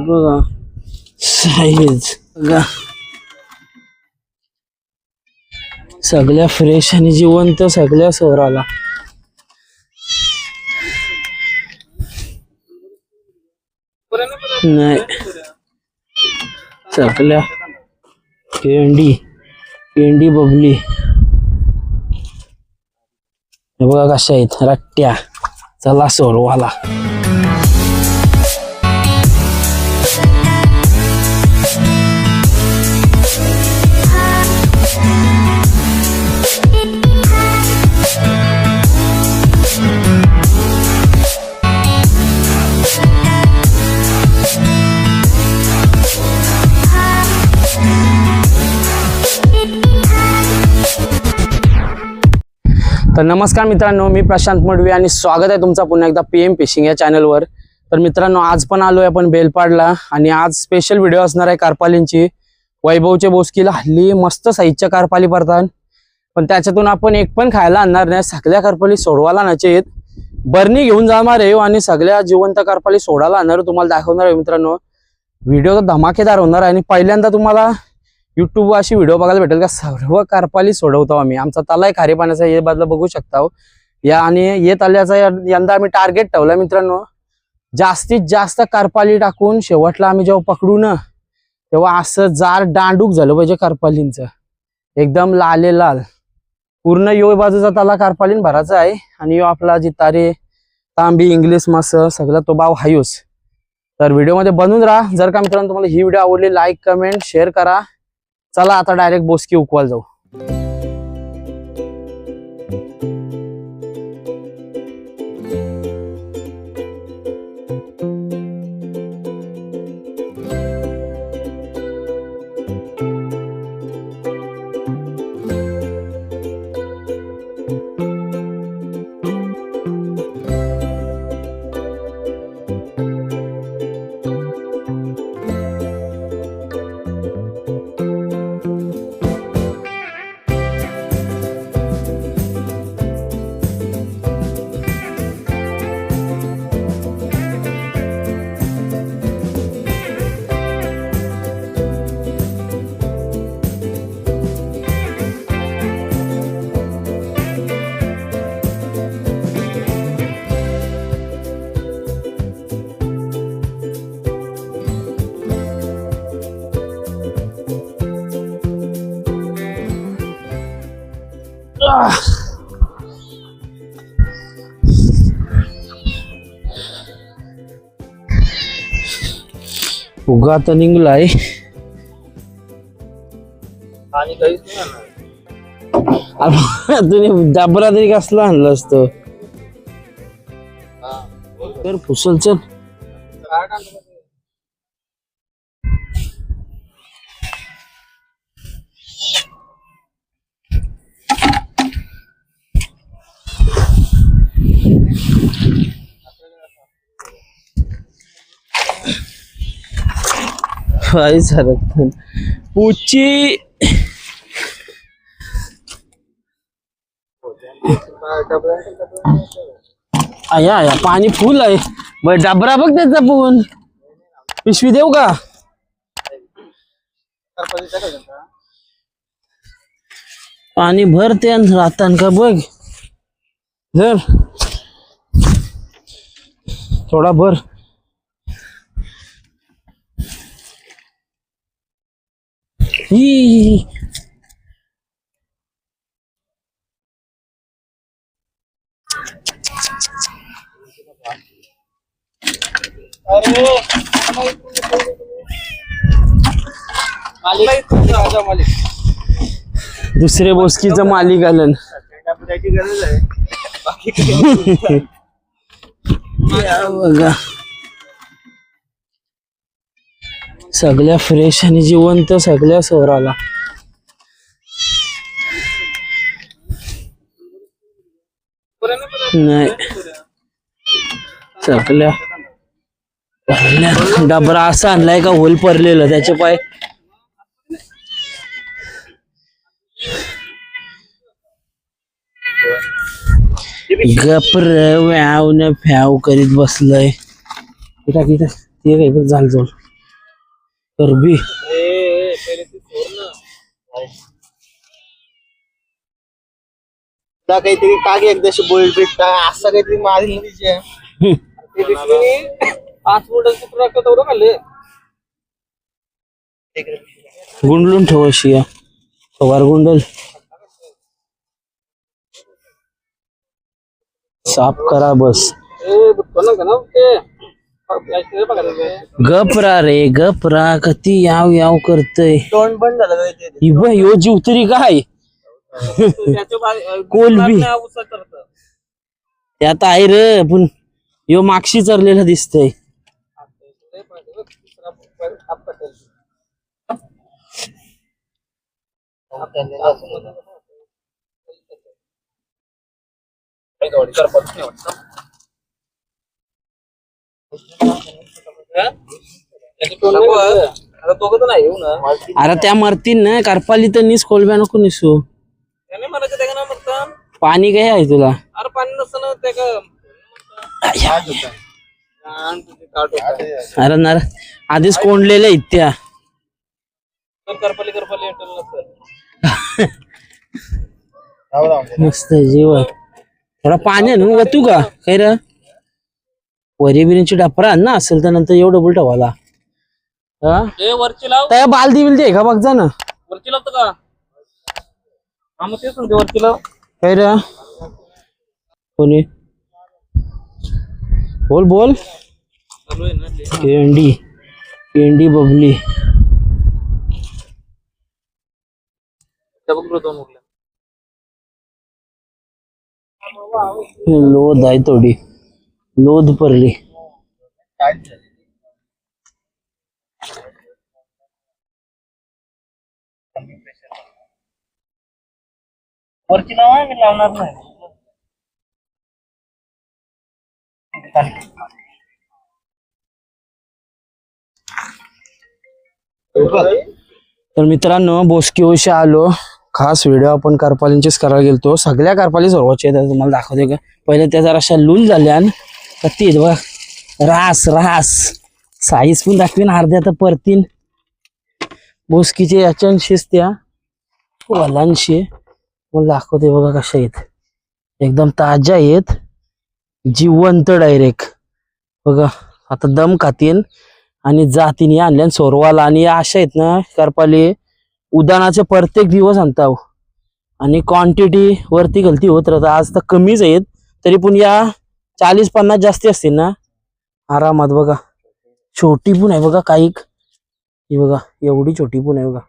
बघा साईज बघा, सगळ्या फ्रेश आणि जिवंत सगळ्या शहराला. नाही सगळ्या पेंडी पेंडी बबली हे बघा कशा आहेत रट्ट्या. चला सोडवाला. तर नमस्कार मित्रांनो, मी प्रशांत मडवी आणि स्वागत आहे तुमचा पुन्हा एकदा PM फिशिंग या चॅनलवर. तर मित्रांनो, आज पण आलोय आपण बेलपाडला आणि आज स्पेशल व्हिडिओ असणार आहे कारपालींची. वैभवच्या बोसकीला हल्ली मस्त साईजच्या कारपाली पडतात, पण त्याच्यातून आपण एक पण खायला आणणार नाही. सगळ्या कारपाली सोडवायला नाचेत, बरणी घेऊन जाणार आहे आणि सगळ्या जिवंत कारपाली सोडायला आणणार, तुम्हाला दाखवणार आहे. मित्रांनो, व्हिडिओ तर धमाकेदार होणार आहे आणि पहिल्यांदा तुम्हाला युट्यूब अशी व्हिडिओ बघायला भेटेल का सर्व कारपाली सोडवतो आम्ही. आमचा तलाय खारे पाण्याचा हे बाजूला बघू शकता या, आणि ये तल्याचा यंदा आम्ही टार्गेट ठेवला मित्रांनो, जास्तीत जास्त कारपाली टाकून शेवटला आम्ही जेव्हा पकडू ना तेव्हा असं जार डांडूक झालं पाहिजे कारपालींचं, एकदम लाले लाल. पूर्ण यो बाजूचा तला कारपालीन भरायचा आहे आणि यो आपला जितारे तांबी इंग्लिश मास सगळं तो भाव हायूस. तर व्हिडिओमध्ये बनून राहा. जर का मित्रांनो तुम्हाला ही व्हिडिओ आवडली, लाईक कमेंट शेअर करा. चला आता डायरेक्ट बोसकी उकवायला जाऊ. उगा तर निघलाय तुम्ही डाबरा तरी कसला आणलं असतं तर फुसल. चल पुची आया पाणी फुल आहे. बर डबरा बघ त्याचा पण पिशवी देऊ का? पाणी भरते राहतान का बघ, जर थोडा भर. ही दुसरे बोसकीचं मालिक आलं. बघा सगळ्या फ्रेश आणि जिवंत सगळ्या शहराला. नाही सगळ्या डबरा असा आणलाय का होल पडलेलं त्याचे पाय. गपर व्याव न फ्याव करीत बसलय. ते काय बघ झाल जोल करबी काहीतरी कागे एकदाशी बोल भेटता असं काहीतरी मारी गुंडलून ठेव अशी या पवार गुंडल साफ करा बस गपरा रे गपरा कती याव याव करतय तोंड बंद झालं यो जीवतरी काय कोलबी त्यात आहे रे पण यो मागशी चरलेला दिसतय अरे त्या मरतीन ना करपाली तर निस कोलब्या नको निसू पाणी काय आहे तुला अरे पाणी नसतं अरे ना आधीच कोंडलेल्या आहेत त्या करपाली मस्त जीवन थोडा पाणी आणून तू का काय रे वरी बिरीची डपरा आण ना असेल तर नंतर एवढं डबल ठेवाला वरची लाव त्या बालदी बिलदी आहे का बघ जा ना वरची लावतो का हा मग तेच म्हणते वरची लाव काय रे कोणी बोल बोल चालू आहे ना ते पेंडी पेंडी बबली लोध आहे थोडी लोध पडली वरची लावा मी लावणार नाही तर मित्रांनो बोसकीवशी आलो खास व्हिडिओ आपण करपालींचीच करायला गेलतो सगळ्या करपाली सर्वचे तुम्हाला दाखवते का पहिले त्या जरा अशा लूल झाल्या कती बघा रास रास साईज पण दाखवीन अर्ध्या तर परतीन बोसकीचे याच्याशीच त्या वलांशी मला दाखवते बघा कशा आहेत एकदम ताज्या आहेत जिवंत डायरेक्ट बघा आता दम खातीन आणि जातीने आणल्या सोरवाला आणि या अशा आहेत ना करपाली उदानाचे प्रत्येक दिवस आणता आणि क्वांटिटी वरती गलती होत राहतात आज तर कमीच आहेत तरी पण या 40-50 जास्ती असतील ना आरामात बघा छोटी पण आहे बघा काही ही बघा एवढी छोटी पण आहे बघा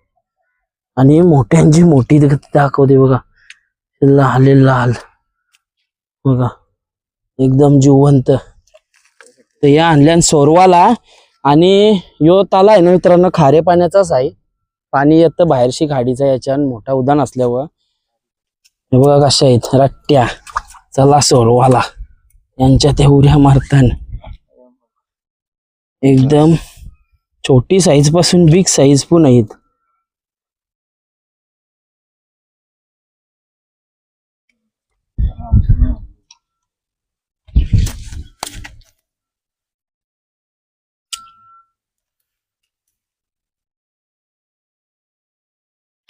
आणि मोठ्यांची मोठी दाखवते बघा लाल लाल बघा एकदम जिवंत तर या आणल्या सोरवाला आणि यो ताला आहे ना मित्रांनो खारे पाण्याचाच आहे पाणी येतं बाहेरशी खाडीचा याच्या मोठा उदान असल्यावर हे बघा कशा आहेत रट्ट्या चला सोरवाला यांच्या त्या उड्या मारताना एकदम छोटी साईज पासून बिग साईज पण आहेत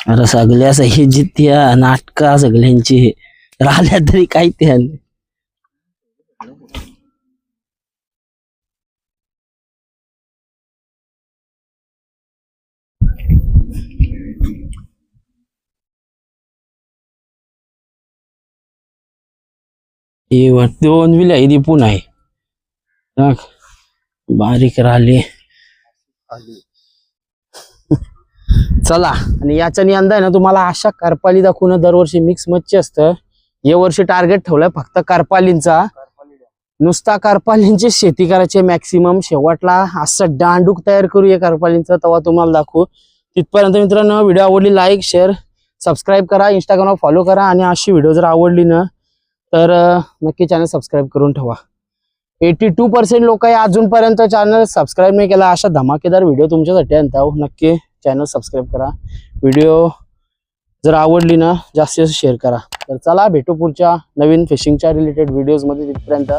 अरे सगळ्या सही जित्या नाटका सगळ्यांची राहिल्या तरी काय त्या दोन विल्या दी पण आहे बारीक राहिले चला आणि याच्याने यंदा ना तुम्हाला अशा करपाली दाखवून दरवर्षी मिक्स मच्छी असतं या वर्षी टार्गेट ठेवलंय फक्त करपालींचा नुसता करपालींची शेती करायची मॅक्सिमम शेवटला असं डांडूक तयार करू या करपालींचा तेव्हा तुम्हाला दाखवू तिथपर्यंत मित्रांनो व्हिडिओ आवडली लाईक शेअर सबस्क्राईब करा इंस्टाग्रामवर फॉलो करा आणि अशी व्हिडिओ जर आवडली ना तर नक्की चॅनल सबस्क्राईब करून ठेवा 82% लोक अजूनपर्यंत चॅनल सबस्क्राईब नाही केला अशा धमाकेदार व्हिडिओ तुमच्यासाठी आणता नक्की चॅनल सबस्क्राईब करा व्हिडिओ जर आवडली ना जास्तीत जास्त शेअर करा तर चला भेटू पुढच्या नवीन फिशिंगच्या रिलेटेड व्हिडिओज मध्ये तिथपर्यंत